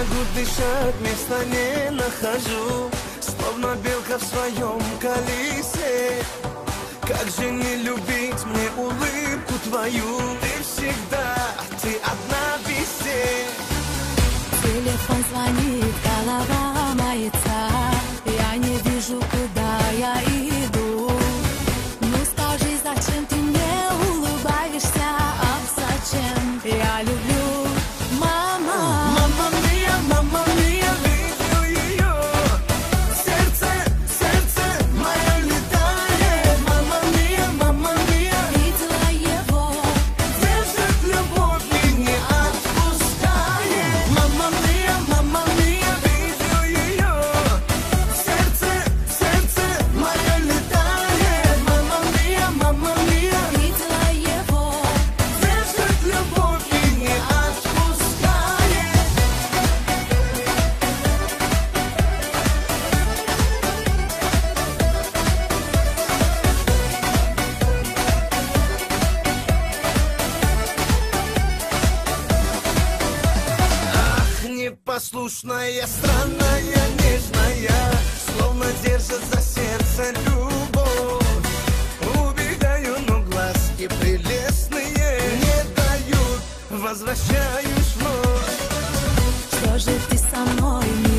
могу дышать, места не нахожу, словно белка в своем колесе. Как же не любить мне улыбку твою? Ты всегда, ты одна везде. Телефон звонит, голова мается, я не вижу, куда я иду. Ну скажи, зачем ты мне улыбаешься? А зачем? Я люблю мама. Мама мия, видел ее. Сердце, сердце мое летает. Мама мия, Видела его. держит любовь и не отпускает. Мама мия, видел ее. Сердце, сердце мое летает. Мама мия, Видела его. держит любовь и не отпускает. Ах, непослушная, странная, нежная, словно держит за сердце любовь. Убегаю, но глазки прелестные не дают, возвращаюсь вновь. Что же ты со мной не